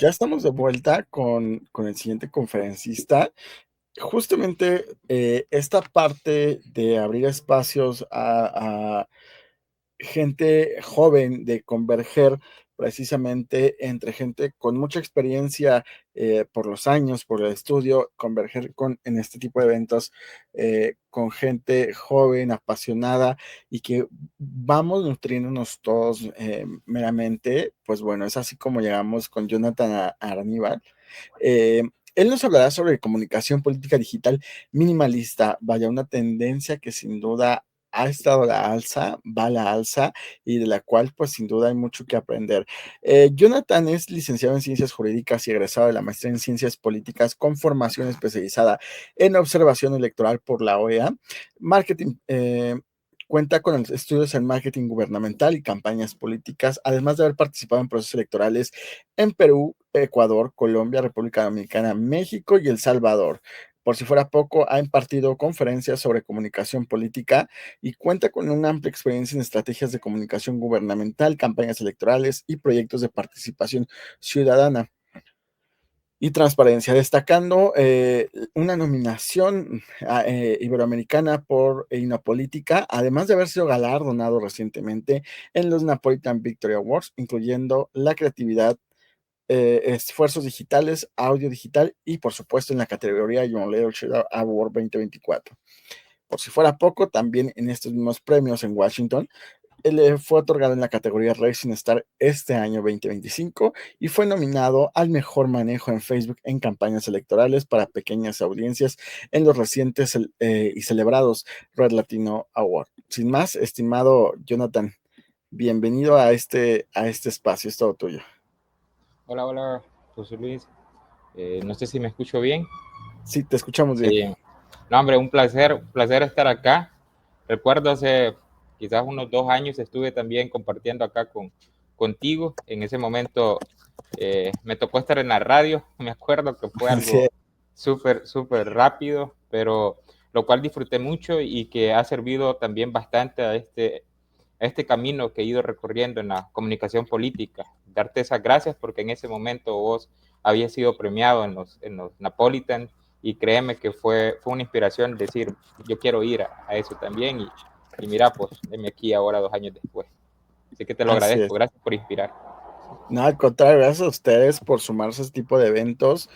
Ya estamos de vuelta con el siguiente conferencista. Justamente esta parte de abrir espacios a gente joven, de converger precisamente entre gente con mucha experiencia por los años, por el estudio, converger en este tipo de eventos con gente joven, apasionada y que vamos nutriéndonos todos meramente. Pues bueno, es así como llegamos con Jonathan a Aníbal. Eh, Él nos hablará sobre comunicación política digital minimalista, vaya, una tendencia que sin duda ha estado a la alza, va a la alza y de la cual pues sin duda hay mucho que aprender. Jonathan es licenciado en Ciencias Jurídicas y egresado de la maestría en Ciencias Políticas con formación especializada en observación electoral por la OEA, marketing. Cuenta con estudios en marketing gubernamental y campañas políticas, además de haber participado en procesos electorales en Perú, Ecuador, Colombia, República Dominicana, México y El Salvador. Por si fuera poco, ha impartido conferencias sobre comunicación política y cuenta con una amplia experiencia en estrategias de comunicación gubernamental, campañas electorales y proyectos de participación ciudadana y transparencia, destacando una nominación iberoamericana por Inopolítica, además de haber sido galardonado recientemente en los Napolitan Victory Awards, incluyendo la creatividad, esfuerzos digitales, audio digital y por supuesto en la categoría Young Leadership Award 2024. Por si fuera poco, también en estos mismos premios en Washington, él fue otorgado en la categoría Rising Star este año 2025 y fue nominado al mejor manejo en Facebook en campañas electorales para pequeñas audiencias en los recientes y celebrados Red Latino Award. Sin más, estimado Jonathan, bienvenido a este espacio, es todo tuyo. Hola, hola, José Luis. No sé si me escucho bien. Sí, te escuchamos bien. Sí. No, hombre, un placer estar acá. Recuerdo hace quizás unos 2 años estuve también compartiendo acá contigo. En ese momento me tocó estar en la radio. Me acuerdo que fue Así algo súper, súper rápido, pero lo cual disfruté mucho y que ha servido también bastante a este camino que he ido recorriendo en la comunicación política. Darte esas gracias porque en ese momento vos habías sido premiado en los Napolitan y créeme que fue una inspiración decir, yo quiero ir a eso también y mira, pues, heme aquí ahora 2 años después. Así que te lo así es. agradezco, gracias por inspirar. No, al contrario, gracias a ustedes por sumarse a este tipo de eventos.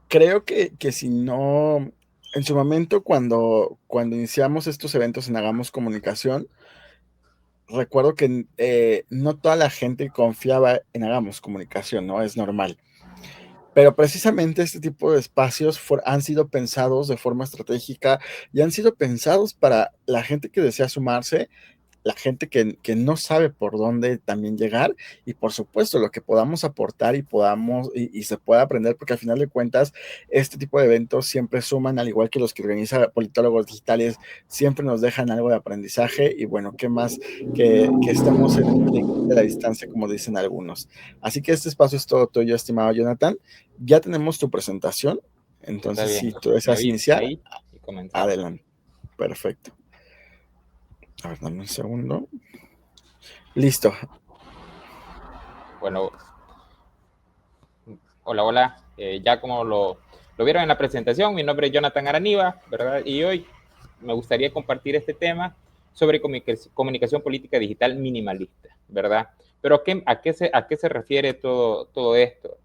Creo que si no, en su momento cuando iniciamos estos eventos en Hagamos Comunicación, recuerdo que no toda la gente confiaba en Hagamos Comunicación, ¿no? Es normal. Pero precisamente este tipo de espacios han sido pensados de forma estratégica y han sido pensados para la gente que desea sumarse, la gente que no sabe por dónde también llegar y por supuesto lo que podamos aportar y podamos y se pueda aprender, porque al final de cuentas este tipo de eventos siempre suman, al igual que los que organiza Politólogos Digitales, siempre nos dejan algo de aprendizaje y bueno, qué más que estemos en un clic de la distancia, como dicen algunos. Así que este espacio es todo tuyo, estimado Jonathan. Ya tenemos tu presentación, Está entonces bien, si tú me deseas avisas iniciar, ahí y comenzamos. adelante. Perfecto. A ver, dame un segundo. Listo. Bueno, hola, hola. Ya como lo vieron en la presentación, mi nombre es Jonathan Araniva, ¿verdad? Y hoy me gustaría compartir este tema sobre comunicación política digital minimalista, ¿verdad? Pero a qué se refiere todo esto?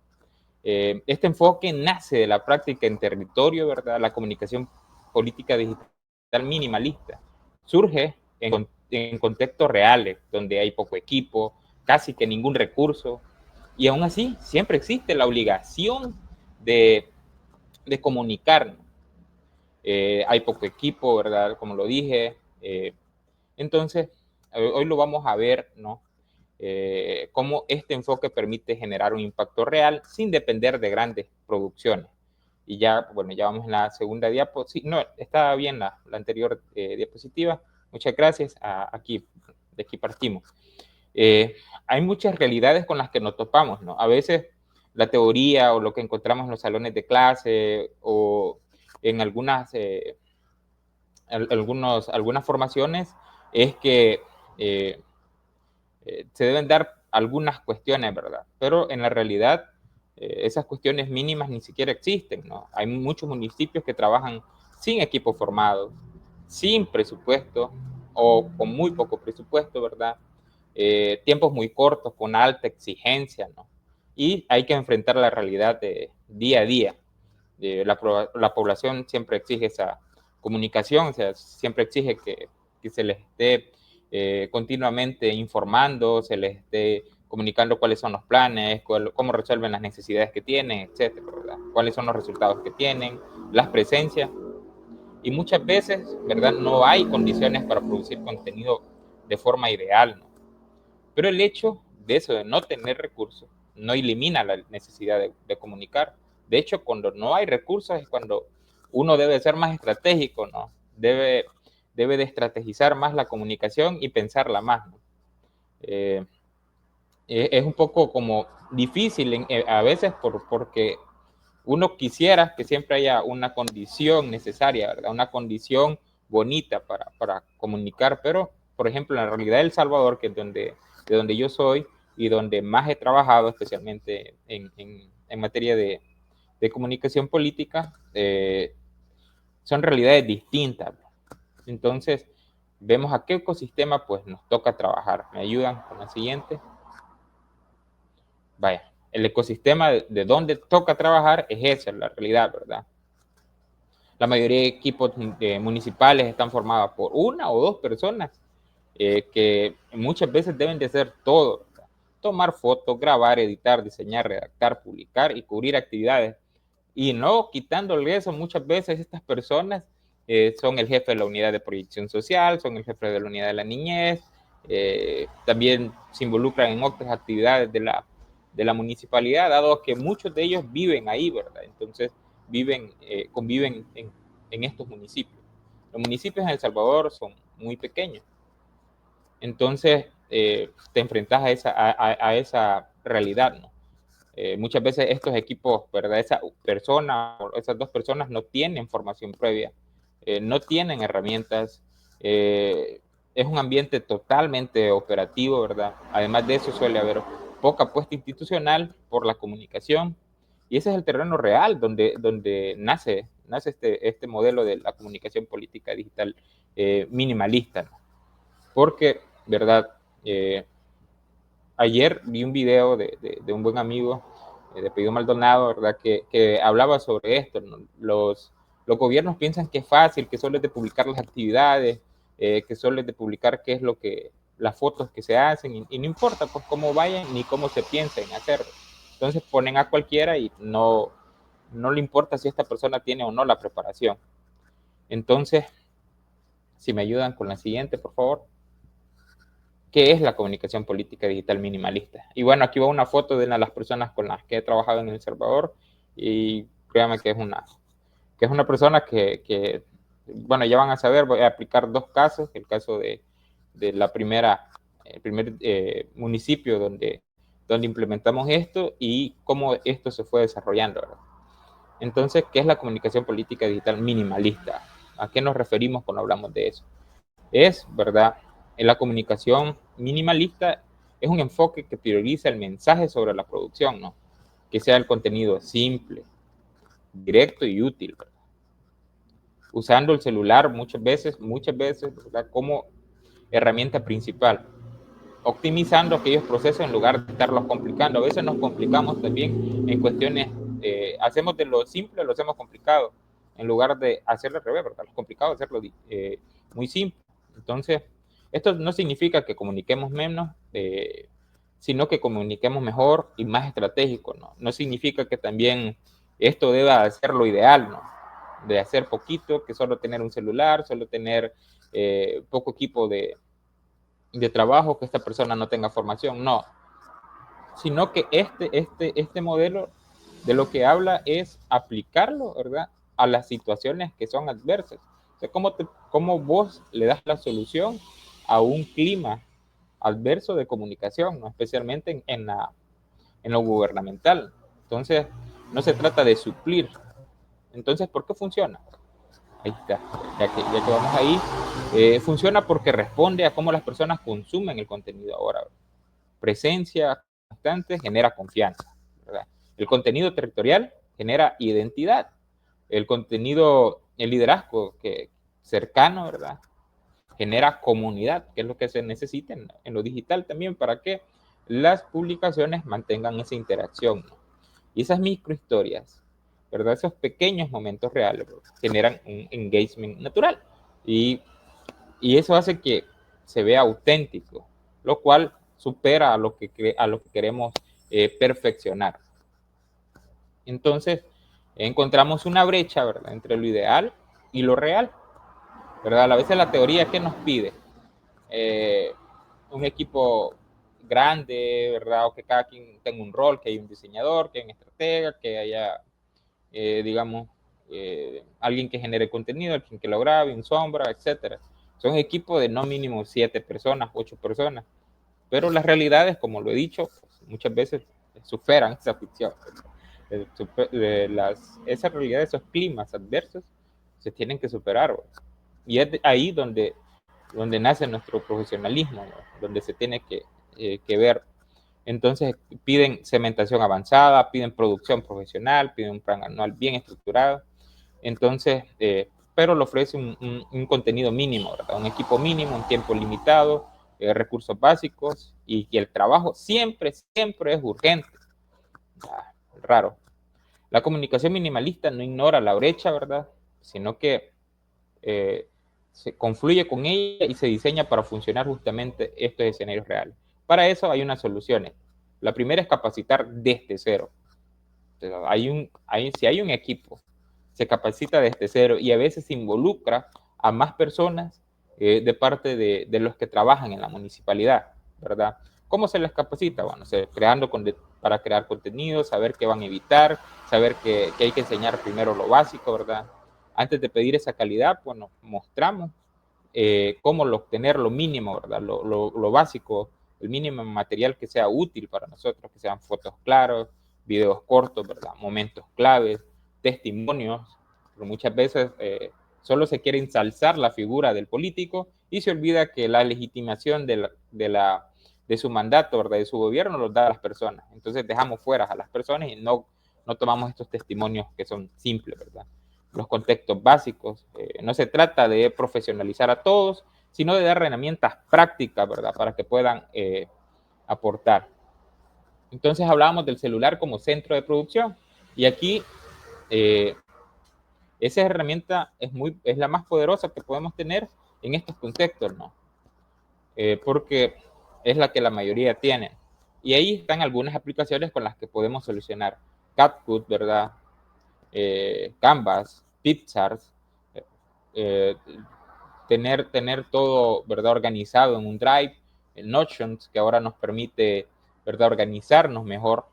Este enfoque nace de la práctica en territorio, ¿verdad? La comunicación política digital minimalista surge en contextos reales, donde hay poco equipo, casi que ningún recurso, y aún así siempre existe la obligación de, de comunicarnos. Hay poco equipo, ¿verdad? Como lo dije. Entonces, hoy lo vamos a ver, ¿no? Cómo este enfoque permite generar un impacto real sin depender de grandes producciones. Y ya, bueno, ya vamos en la segunda diapositiva. No, estaba bien la anterior diapositiva. Muchas gracias. Aquí, de aquí partimos. Hay muchas realidades con las que nos topamos, ¿no? A veces la teoría o lo que encontramos en los salones de clase o en algunas formaciones es que se deben dar algunas cuestiones, ¿verdad? Pero en la realidad Esas cuestiones mínimas ni siquiera existen, ¿no? Hay muchos municipios que trabajan sin equipo formado, sin presupuesto o con muy poco presupuesto, ¿verdad? Tiempos muy cortos, con alta exigencia, ¿no? Y hay que enfrentar la realidad de día a día. La población siempre exige esa comunicación, o sea, siempre exige que se les esté continuamente informando, se les esté comunicando cuáles son los planes, cómo resuelven las necesidades que tienen, etcétera, ¿verdad? Cuáles son los resultados que tienen, las presencias. Y muchas veces, ¿verdad? No hay condiciones para producir contenido de forma ideal, ¿no? Pero el hecho de eso, de no tener recursos, no elimina la necesidad de comunicar. De hecho, cuando no hay recursos es cuando uno debe ser más estratégico, ¿no? Debe de estrategizar más la comunicación y pensarla más, ¿no? Eh, es un poco como difícil a veces porque uno quisiera que siempre haya una condición necesaria, ¿verdad? Una condición bonita para comunicar, pero por ejemplo en la realidad de El Salvador, que es de donde yo soy y donde más he trabajado, especialmente en materia de comunicación política, son realidades distintas. Entonces, vemos a qué ecosistema pues nos toca trabajar. ¿Me ayudan con la siguiente? Vaya, el ecosistema de donde toca trabajar es esa, la realidad, ¿verdad? La mayoría de equipos municipales están formados por una o dos personas que muchas veces deben de hacer todo, ¿verdad? Tomar fotos, grabar, editar, diseñar, redactar, publicar y cubrir actividades. Y no quitándole eso, muchas veces estas personas son el jefe de la unidad de proyección social, son el jefe de la unidad de la niñez, también se involucran en otras actividades de la municipalidad, dado que muchos de ellos viven ahí, ¿verdad? Entonces conviven en estos municipios. Los municipios en El Salvador son muy pequeños, entonces te enfrentas a esa realidad, ¿no? Muchas veces estos equipos, ¿verdad? Esa persona, esas dos personas no tienen formación previa, no tienen herramientas, es un ambiente totalmente operativo, ¿verdad? Además de eso suele haber poca apuesta institucional por la comunicación y ese es el terreno real donde nace este modelo de la comunicación política digital minimalista, ¿no? Porque, ¿verdad? Ayer vi un video de un buen amigo de Pedro Maldonado, ¿verdad? Que hablaba sobre esto, ¿no? Los gobiernos piensan que es fácil, que solo es de publicar las actividades, que solo es de publicar qué es lo que, las fotos que se hacen, y no importa pues cómo vayan ni cómo se piensa en hacerlo. Entonces ponen a cualquiera y no le importa si esta persona tiene o no la preparación. Entonces, si me ayudan con la siguiente, por favor. ¿Qué es la comunicación política digital minimalista? Y bueno, aquí va una foto de una de las personas con las que he trabajado en El Salvador y créanme que es una persona bueno, ya van a saber, voy a aplicar dos casos, el caso de la el primer municipio donde implementamos esto y cómo esto se fue desarrollando, ¿verdad? Entonces, ¿qué es la comunicación política digital minimalista? ¿A qué nos referimos cuando hablamos de eso? Es, ¿verdad? En la comunicación minimalista es un enfoque que prioriza el mensaje sobre la producción, ¿no? Que sea el contenido simple, directo y útil, ¿verdad? Usando el celular muchas veces, ¿verdad? Como herramienta principal, optimizando aquellos procesos en lugar de estarlos complicando. A veces nos complicamos también en cuestiones, hacemos de lo simple, lo hacemos complicado, en lugar de hacerlo al revés, ¿verdad? Lo complicado, hacerlo muy simple. Entonces, esto no significa que comuniquemos menos, sino que comuniquemos mejor y más estratégico, ¿no? No significa que también esto deba ser lo ideal, ¿no? De hacer poquito, que solo tener un celular, solo tener poco equipo de trabajo, que esta persona no tenga formación, no, sino que este modelo de lo que habla es aplicarlo, ¿verdad? A las situaciones que son adversas. O sea, cómo vos le das la solución a un clima adverso de comunicación, ¿no? Especialmente en lo gubernamental. Entonces, no se trata de suplir. Entonces, ¿por qué funciona? Ahí está, ya que vamos ahí. Funciona porque responde a cómo las personas consumen el contenido ahora. Presencia constante genera confianza, ¿verdad? El contenido territorial genera identidad. El contenido, el liderazgo cercano, ¿verdad? Genera comunidad, que es lo que se necesita en lo digital también para que las publicaciones mantengan esa interacción, ¿no? Y esas microhistorias, ¿verdad? Esos pequeños momentos reales, ¿verdad? Generan un engagement natural y eso hace que se vea auténtico, lo cual supera a lo que queremos perfeccionar. Entonces, encontramos una brecha, ¿verdad? Entre lo ideal y lo real, ¿verdad? A veces la teoría que nos pide eh, un equipo grande, ¿verdad? O que cada quien tenga un rol, que haya un diseñador, que haya un estratega, que haya, digamos, alguien que genere contenido, alguien que lo grabe, en sombra, etcétera. Son equipos de no mínimo 7 personas, 8 personas. Pero las realidades, como lo he dicho, pues, muchas veces superan esa ficción. Esas realidades, esos climas adversos, se tienen que superar. ¿verdad? Y es ahí donde nace nuestro profesionalismo, ¿no? Donde se tiene que ver. Entonces piden cementación avanzada, piden producción profesional, piden un plan anual bien estructurado. Entonces, pero le ofrece un contenido mínimo, ¿verdad? Un equipo mínimo, un tiempo limitado, recursos básicos y que el trabajo siempre, siempre es urgente. Ah, raro. La comunicación minimalista no ignora la brecha, ¿verdad? Sino que se confluye con ella y se diseña para funcionar justamente estos escenarios reales. Para eso hay unas soluciones. La primera es capacitar desde cero. Si hay un equipo, se capacita desde cero y a veces se involucra a más personas de parte de los que trabajan en la municipalidad, ¿verdad? ¿Cómo se les capacita? Bueno, para crear contenido, saber qué van a evitar, saber que hay que enseñar primero lo básico, ¿verdad? Antes de pedir esa calidad, bueno, mostramos cómo obtener lo mínimo, ¿verdad? Lo básico, el mínimo material que sea útil para nosotros, que sean fotos claros, videos cortos, ¿verdad? Momentos claves, testimonios, pero muchas veces solo se quiere ensalzar la figura del político y se olvida que la legitimación de su mandato, ¿verdad? De su gobierno, los da a las personas. Entonces dejamos fuera a las personas y no tomamos estos testimonios que son simples, ¿verdad? Los contextos básicos. No se trata de profesionalizar a todos, sino de dar herramientas prácticas, ¿verdad? Para que puedan aportar. Entonces hablábamos del celular como centro de producción y aquí eh, esa herramienta es la más poderosa que podemos tener en estos contextos, ¿no? Porque es la que la mayoría tienen. Y ahí están algunas aplicaciones con las que podemos solucionar. CapCut, ¿verdad? Canvas, PictCharts, eh, tener todo, ¿verdad? Organizado en un Drive, el Notion, que ahora nos permite, ¿verdad? Organizarnos mejor.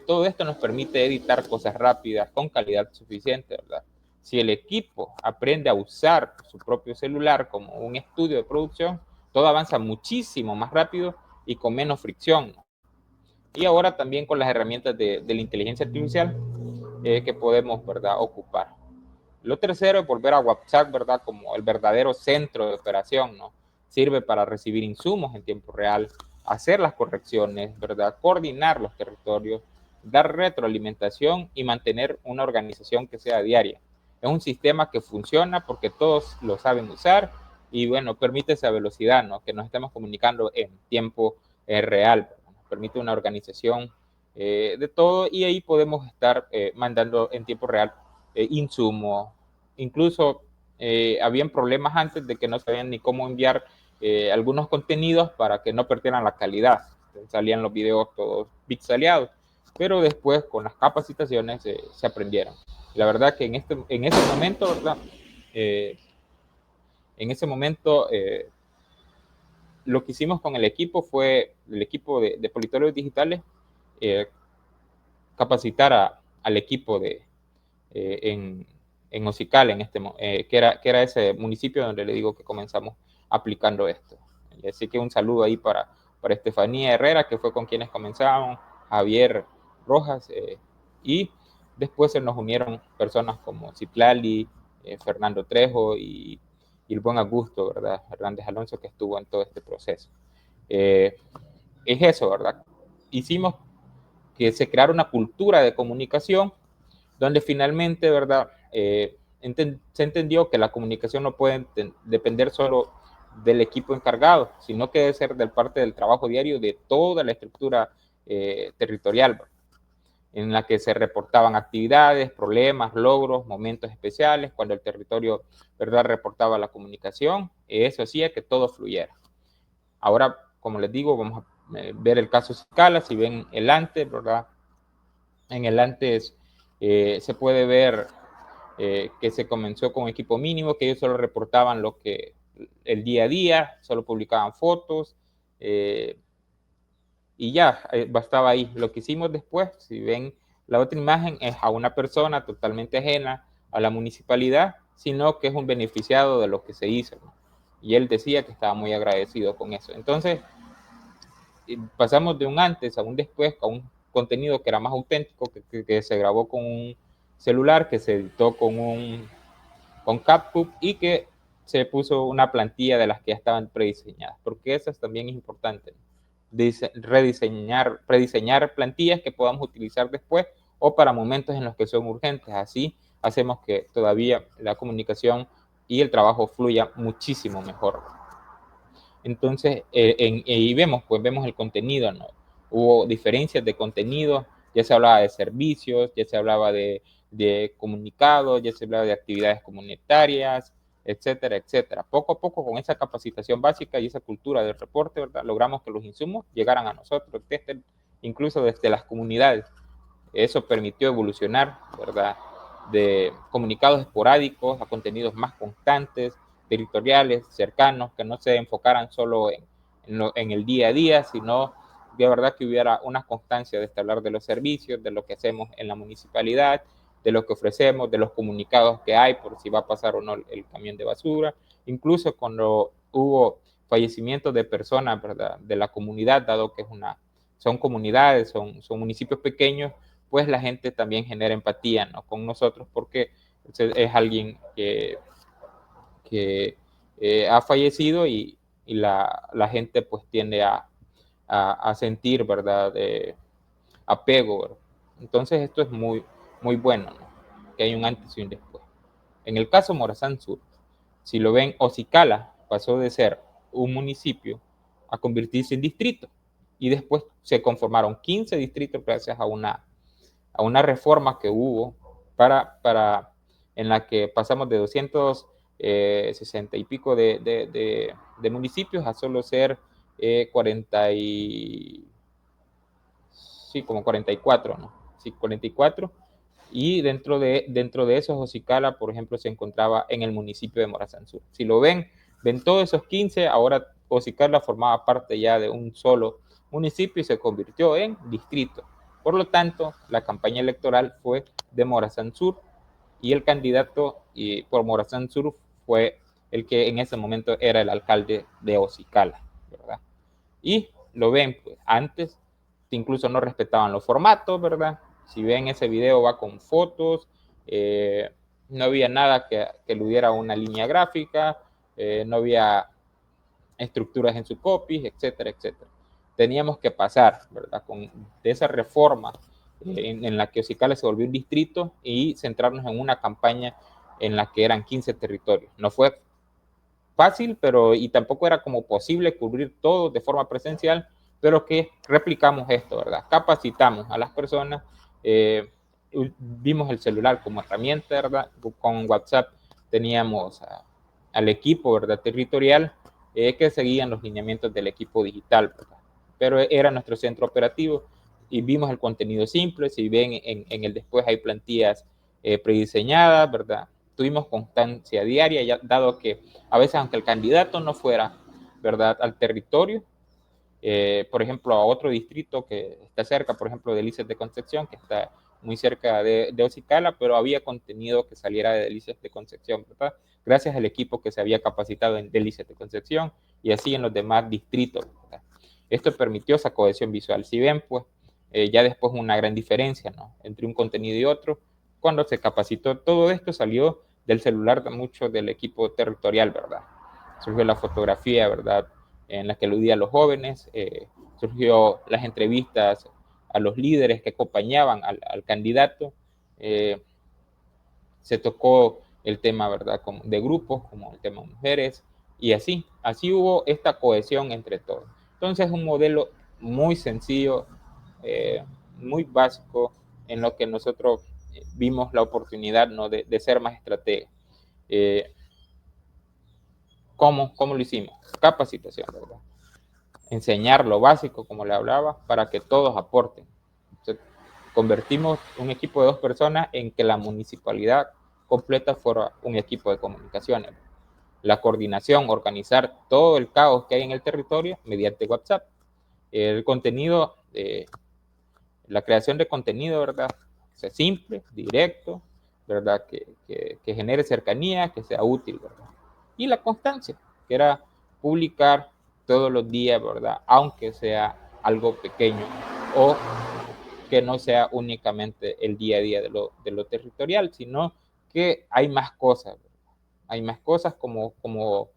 Todo esto nos permite editar cosas rápidas con calidad suficiente, ¿verdad? Si el equipo aprende a usar su propio celular como un estudio de producción, todo avanza muchísimo más rápido y con menos fricción. Y ahora también con las herramientas de la inteligencia artificial que podemos, ¿verdad? Ocupar. Lo tercero es volver a WhatsApp, ¿verdad? Como el verdadero centro de operación, ¿no? Sirve para recibir insumos en tiempo real, hacer las correcciones, ¿verdad? Coordinar los territorios, dar retroalimentación y mantener una organización que sea diaria. Es un sistema que funciona porque todos lo saben usar y, bueno, permite esa velocidad, ¿no? Que nos estemos comunicando en tiempo real. Nos permite una organización de todo y ahí podemos estar mandando en tiempo real insumos. Incluso habían problemas antes de que no sabían ni cómo enviar algunos contenidos para que no perdieran la calidad. Salían los videos todos pixeleados, pero después con las capacitaciones se aprendieron. La verdad que en ese momento, ¿verdad? En ese momento lo que hicimos con el equipo de politólogos digitales, eh, capacitar al equipo en Osical, que era ese municipio donde le digo que comenzamos aplicando esto. Así que un saludo ahí para Estefanía Herrera, que fue con quienes comenzamos, Javier Rojas, y después se nos unieron personas como Citlali, Fernando Trejo y el buen Augusto, ¿verdad? Hernández Alonso, que estuvo en todo este proceso. Es eso, ¿verdad? Hicimos que se creara una cultura de comunicación donde finalmente, ¿verdad? Se entendió que la comunicación no puede depender solo del equipo encargado, sino que debe ser del parte del trabajo diario de toda la estructura territorial, ¿verdad? En la que se reportaban actividades, problemas, logros, momentos especiales, cuando el territorio, ¿verdad?, reportaba la comunicación, eso hacía que todo fluyera. Ahora, como les digo, vamos a ver el caso Scala, si ven el antes, ¿verdad? En el antes se puede ver que se comenzó con equipo mínimo, que ellos solo reportaban lo que el día a día, solo publicaban fotos, y ya, bastaba ahí. Lo que hicimos después, si ven la otra imagen, es a una persona totalmente ajena a la municipalidad, sino que es un beneficiado de lo que se hizo, ¿no? Y él decía que estaba muy agradecido con eso. Entonces, pasamos de un antes a un después, a un contenido que era más auténtico, que se grabó con un celular, que se editó con CapCut y que se puso una plantilla de las que ya estaban prediseñadas, porque eso también es importante, prediseñar plantillas que podamos utilizar después o para momentos en los que son urgentes. Así hacemos que todavía la comunicación y el trabajo fluya muchísimo mejor. Entonces, y vemos el contenido, ¿no? Hubo diferencias de contenido, ya se hablaba de servicios, ya se hablaba de comunicados, ya se hablaba de actividades comunitarias, etcétera, etcétera. Poco a poco, con esa capacitación básica y esa cultura del reporte, ¿verdad?, logramos que los insumos llegaran a nosotros, incluso desde las comunidades. Eso permitió evolucionar, ¿verdad?, de comunicados esporádicos a contenidos más constantes, territoriales, cercanos, que no se enfocaran solo en el día a día, sino de verdad que hubiera una constancia de hablar de los servicios, de lo que hacemos en la municipalidad, de lo que ofrecemos, de los comunicados que hay por si va a pasar o no el camión de basura. Incluso cuando hubo fallecimientos de personas, ¿verdad?, de la comunidad, dado que son comunidades, son municipios pequeños, pues la gente también genera empatía, ¿no?, con nosotros, porque es alguien que ha fallecido y la gente pues tiende a sentir, ¿verdad?, apego, ¿verdad? Entonces esto es muy bueno, ¿no?, que hay un antes y un después. En el caso Morazán Sur, si lo ven, Ocicala pasó de ser un municipio a convertirse en distrito y después se conformaron 15 distritos gracias a una reforma que hubo en la que pasamos de 260 y pico de municipios a solo ser 40 y, sí, como 44, ¿no? Sí, 44. Y dentro de esos, Ocicala, por ejemplo, se encontraba en el municipio de Morazán Sur. Si lo ven todos esos 15, ahora Ocicala formaba parte ya de un solo municipio y se convirtió en distrito. Por lo tanto, la campaña electoral fue de Morazán Sur y el candidato por Morazán Sur fue el que en ese momento era el alcalde de Ocicala, ¿verdad? Y lo ven, pues antes incluso no respetaban los formatos, ¿verdad? Si ven ese video va con fotos, no había nada que eludiera una línea gráfica, no había estructuras en su copy, etcétera, etcétera. Teníamos que pasar, ¿verdad?, de esa reforma en la que Ocicala se volvió un distrito y centrarnos en una campaña en la que eran 15 territorios. No fue fácil, pero y tampoco era como posible cubrir todo de forma presencial, pero que replicamos esto, ¿verdad? Capacitamos a las personas, vimos el celular como herramienta, ¿verdad? Con WhatsApp teníamos al equipo, ¿verdad?, territorial, que seguían los lineamientos del equipo digital, ¿verdad? Pero era nuestro centro operativo y vimos el contenido simple. Si ven en el después hay plantillas prediseñadas, ¿verdad? Tuvimos constancia diaria, ya, dado que a veces aunque el candidato no fuera, ¿verdad?, al territorio, por ejemplo, a otro distrito que está cerca, por ejemplo, de Delicias de Concepción, que está muy cerca de Ocicala, pero había contenido que saliera de Delicias de Concepción, ¿verdad?, gracias al equipo que se había capacitado en Delicias de Concepción y así en los demás distritos, ¿verdad? Esto permitió esa cohesión visual. Si ven, pues, ya después una gran diferencia, ¿no?, entre un contenido y otro. Cuando se capacitó, todo esto salió del celular de mucho del equipo territorial, ¿verdad? Surgió la fotografía, ¿verdad?, en la que aludía a los jóvenes, surgió las entrevistas a los líderes que acompañaban al candidato. Se tocó el tema, ¿verdad?, como de grupos, como el tema de mujeres, y así hubo esta cohesión entre todos. Entonces, un modelo muy sencillo, muy básico, en lo que nosotros vimos la oportunidad, ¿no?, de ser más estrategas. ¿Cómo lo hicimos? Capacitación, ¿verdad? Enseñar lo básico, como le hablaba, para que todos aporten. Entonces, convertimos un equipo de 2 personas en que la municipalidad completa fuera un equipo de comunicaciones. La coordinación, organizar todo el caos que hay en el territorio mediante WhatsApp. El contenido, la creación de contenido, ¿verdad? O sea, simple, directo, ¿verdad? Que genere cercanía, que sea útil, ¿verdad? Y la constancia, que era publicar todos los días, ¿verdad? Aunque sea algo pequeño o que no sea únicamente el día a día de lo territorial, sino que hay más cosas, ¿verdad? Hay más cosas como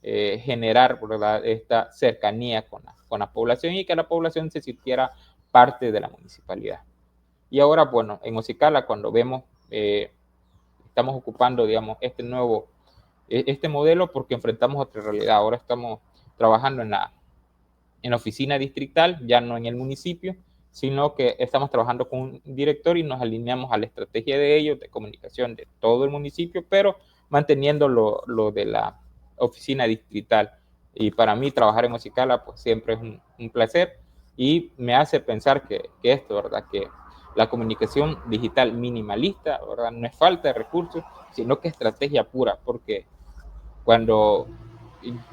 generar, ¿verdad?, esta cercanía con la población y que la población se sintiera parte de la municipalidad. Y ahora, bueno, en Ocicala, cuando vemos, estamos ocupando, digamos, este modelo porque enfrentamos otra realidad. Ahora estamos trabajando en la oficina distrital, ya no en el municipio, sino que estamos trabajando con un director y nos alineamos a la estrategia de ellos, de comunicación de todo el municipio, pero manteniendo lo de la oficina distrital. Y para mí trabajar en Ocicala pues siempre es un placer y me hace pensar que esto, ¿verdad? Que la comunicación digital minimalista, ¿verdad? No es falta de recursos, sino que estrategia pura, porque cuando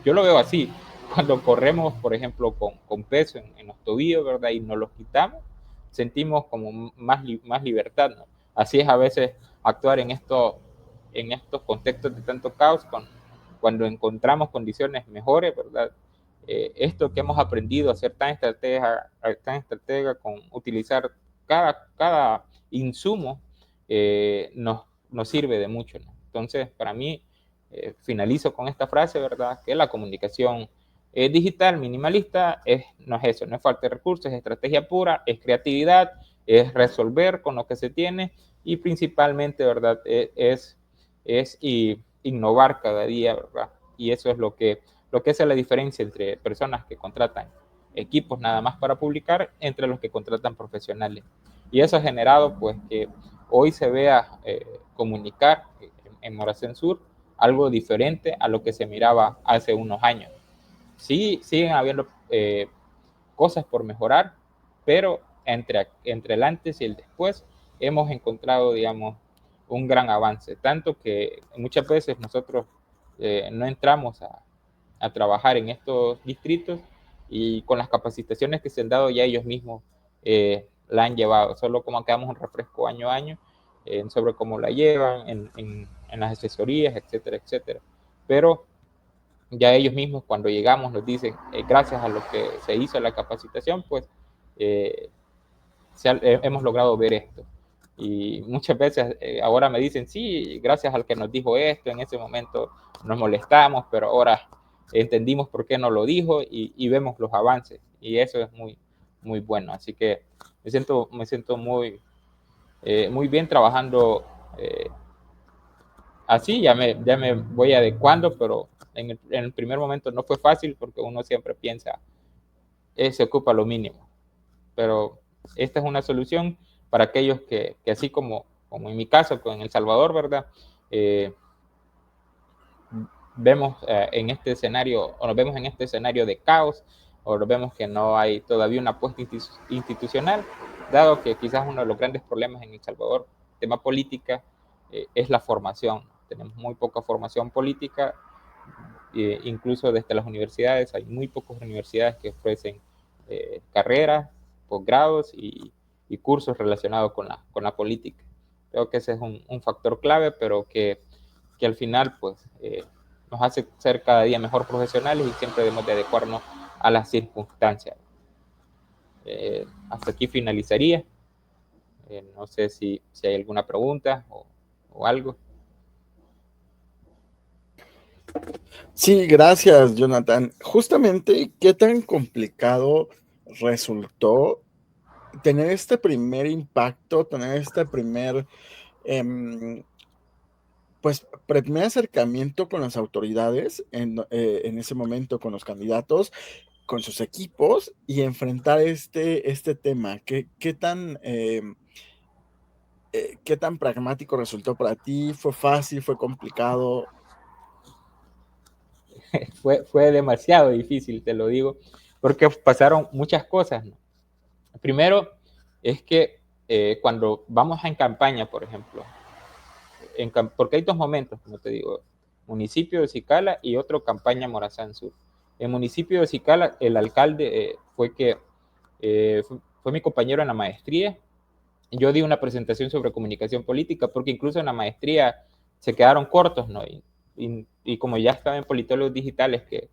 yo lo veo así, cuando corremos, por ejemplo, con peso en los tobillos, ¿verdad? Y nos los quitamos, sentimos como más libertad, ¿no? Así es a veces actuar en estos contextos de tanto caos, cuando encontramos condiciones mejores, ¿verdad? Esto que hemos aprendido a ser tan estratega con utilizar cada insumo, nos sirve de mucho, ¿no? Entonces, para mí, finalizo con esta frase, ¿verdad? Que la comunicación digital minimalista no es eso, no es falta de recursos, es estrategia pura, es creatividad, es resolver con lo que se tiene y principalmente, ¿verdad? Es innovar cada día, ¿verdad? Y eso es lo que hace la diferencia entre personas que contratan equipos nada más para publicar entre los que contratan profesionales. Y eso ha generado, pues, que hoy se vea comunicar en Morazán Sur algo diferente a lo que se miraba hace unos años. Sí, siguen habiendo cosas por mejorar, pero entre el antes y el después hemos encontrado, digamos, un gran avance, tanto que muchas veces nosotros no entramos a trabajar en estos distritos y con las capacitaciones que se han dado ya ellos mismos la han llevado, solo como que damos un refresco año a año sobre cómo la llevan en las asesorías, etcétera, etcétera. Pero ya ellos mismos cuando llegamos nos dicen, gracias a lo que se hizo la capacitación, pues hemos logrado ver esto. Y muchas veces ahora me dicen, sí, gracias al que nos dijo esto, en ese momento nos molestamos, pero ahora entendimos por qué nos lo dijo y vemos los avances. Y eso es muy bueno. Así que me siento muy bien trabajando así, ya me voy adecuando, pero en el primer momento no fue fácil porque uno siempre piensa, se ocupa lo mínimo. Pero esta es una solución para aquellos que así como en mi caso con El Salvador, ¿verdad? Vemos en este escenario, o nos vemos en este escenario de caos, o nos vemos que no hay todavía una apuesta institucional, dado que quizás uno de los grandes problemas en El Salvador, tema política, es la formación. Tenemos muy poca formación política, incluso desde las universidades, hay muy pocas universidades que ofrecen carreras, posgrados y cursos relacionados con la política. Creo que ese es un factor clave, pero que al final pues nos hace ser cada día mejor profesionales y siempre debemos de adecuarnos a las circunstancias. Hasta aquí finalizaría. No sé si hay alguna pregunta o algo. Sí, gracias, Jonathan. Justamente, ¿qué tan complicado resultó tener este primer impacto, tener este primer, em, pues, primer acercamiento con las autoridades en ese momento, con los candidatos, con sus equipos y enfrentar este tema. ¿Qué tan pragmático resultó para ti? ¿Fue fácil? ¿Fue complicado? Fue demasiado difícil, te lo digo, porque pasaron muchas cosas, ¿no? Primero, es que cuando vamos en campaña, por ejemplo, porque hay dos momentos, como te digo, municipio de Cicala y otro campaña Morazán Sur. En municipio de Cicala, el alcalde fue mi compañero en la maestría. Yo di una presentación sobre comunicación política, porque incluso en la maestría se quedaron cortos, ¿no? Y como ya estaba en politólogos digitales, que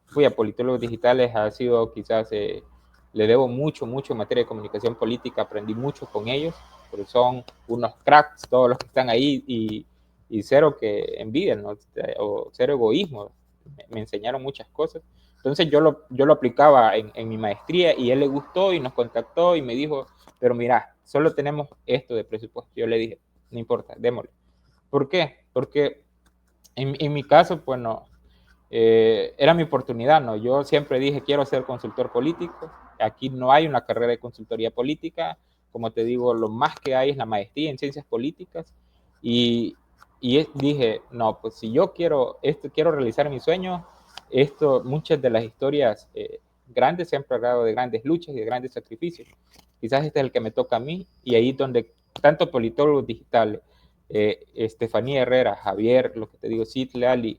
fui a politólogos digitales, ha sido quizás, le debo mucho, mucho en materia de comunicación política, aprendí mucho con ellos, porque son unos cracks todos los que están ahí y cero que envidian, ¿no? O cero egoísmo, me enseñaron muchas cosas. Entonces yo lo aplicaba en mi maestría y él le gustó y nos contactó y me dijo, pero mira, solo tenemos esto de presupuesto. Yo le dije, no importa, démosle. ¿Por qué? Porque en mi caso, pues no, era mi oportunidad, ¿no? Yo siempre dije, quiero ser consultor político. Aquí no hay una carrera de consultoría política. Como te digo, lo más que hay es la maestría en ciencias políticas. Y, dije, no, pues si yo quiero esto, quiero realizar mi sueño, muchas de las historias grandes se han plagado de grandes luchas y de grandes sacrificios. Quizás este es el que me toca a mí, y ahí donde tanto politólogos digitales, Estefanía Herrera, Javier, lo que te digo, Sid Leali,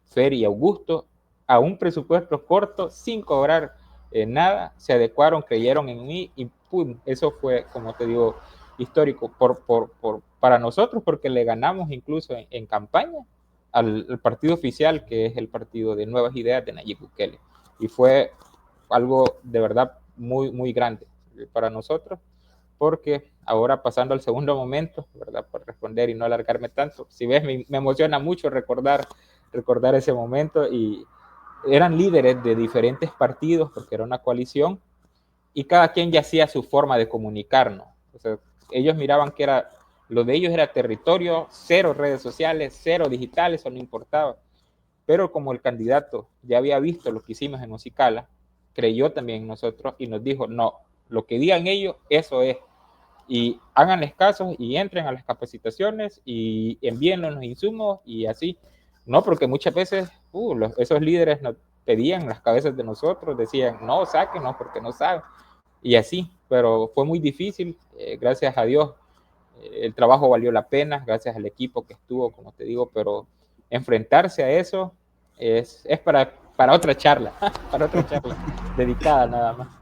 Fer y Augusto, a un presupuesto corto, sin cobrar nada, se adecuaron, creyeron en mí y ¡pum! Eso fue, como te digo, histórico para nosotros, porque le ganamos incluso en campaña al partido oficial, que es el partido de Nuevas Ideas de Nayib Bukele. Y fue algo de verdad muy, muy grande para nosotros, porque ahora pasando al segundo momento, ¿verdad? Por responder y no alargarme tanto, si ves, me emociona mucho recordar ese momento, y eran líderes de diferentes partidos, porque era una coalición, y cada quien ya hacía su forma de comunicarnos. O sea, ellos miraban que lo de ellos era territorio, cero redes sociales, cero digitales, eso no importaba. Pero como el candidato ya había visto lo que hicimos en Ocicala, creyó también en nosotros y nos dijo, no, lo que digan ellos, eso es. Y háganles caso y entren a las capacitaciones y envíennos los insumos y así. No, porque muchas veces esos líderes nos pedían las cabezas de nosotros, decían, no, sáquenos porque no saben. Y así, pero fue muy difícil, gracias a Dios, el trabajo valió la pena, gracias al equipo que estuvo, como te digo, pero enfrentarse a eso es para otra charla, para otra charla, dedicada nada más.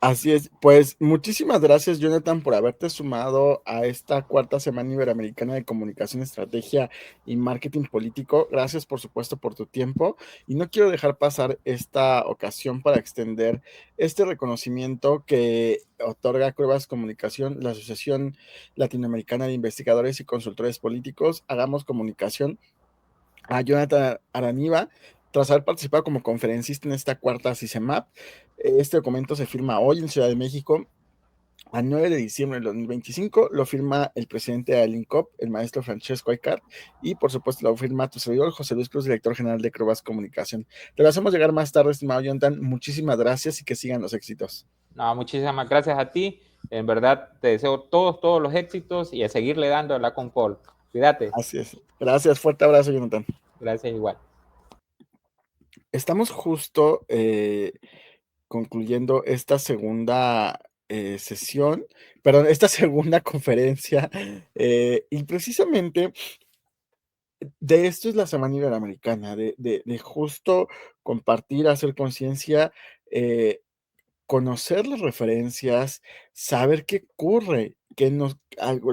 Así es, pues muchísimas gracias, Jonathan, por haberte sumado a esta cuarta Semana Iberoamericana de Comunicación, Estrategia y Marketing Político. Gracias, por supuesto, por tu tiempo. Y no quiero dejar pasar esta ocasión para extender este reconocimiento que otorga Cuevas Comunicación, la Asociación Latinoamericana de Investigadores y Consultores Políticos. Hagamos comunicación a Jonathan Araniva, tras haber participado como conferencista en esta cuarta CICEMAP. Este documento se firma hoy en Ciudad de México, a 9 de diciembre del 2025. Lo firma el presidente de Alincop, el maestro Francesco Aycar, y por supuesto lo firma tu servidor, José Luis Cruz, director general de Crobas Comunicación. Te lo hacemos llegar más tarde, estimado Jonathan. Muchísimas gracias y que sigan los éxitos. No, muchísimas gracias a ti. En verdad, te deseo todos los éxitos y a seguirle dando a la Concord. Cuídate. Así es. Gracias, fuerte abrazo, Jonathan. Gracias igual. Estamos justo concluyendo esta segunda sesión, perdón, esta segunda conferencia, y precisamente de esto es la Semana Iberoamericana, de justo compartir, hacer conciencia, eh, conocer las referencias, saber qué ocurre,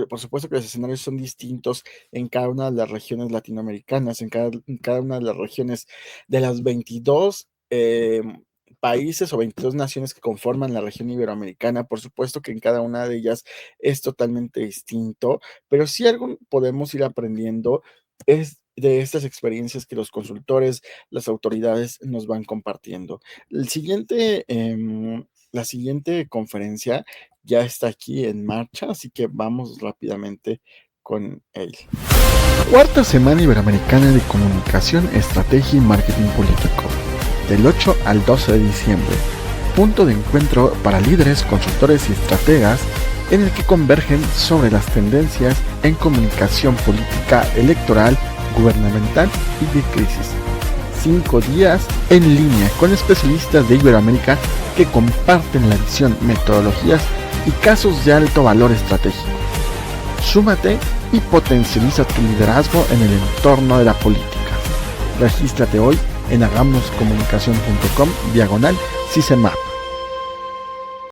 por supuesto que los escenarios son distintos en cada una de las regiones latinoamericanas, en cada una de las regiones de las 22 países o 22 naciones que conforman la región iberoamericana. Por supuesto que en cada una de ellas es totalmente distinto, pero si algo podemos ir aprendiendo es de estas experiencias que los consultores, las autoridades nos van compartiendo. El siguiente la siguiente conferencia ya está aquí en marcha, así que vamos rápidamente con él. Cuarta Semana Iberoamericana de Comunicación, Estrategia y Marketing Político, del 8 al 12 de diciembre. Punto de encuentro para líderes, consultores y estrategas en el que convergen sobre las tendencias en comunicación política, electoral, gubernamental y de crisis. 5 días en línea con especialistas de Iberoamérica que comparten la visión, metodologías y casos de alto valor estratégico. Súmate y potencializa tu liderazgo en el entorno de la política. Regístrate hoy en hagamoscomunicacion.com/CISEMAP.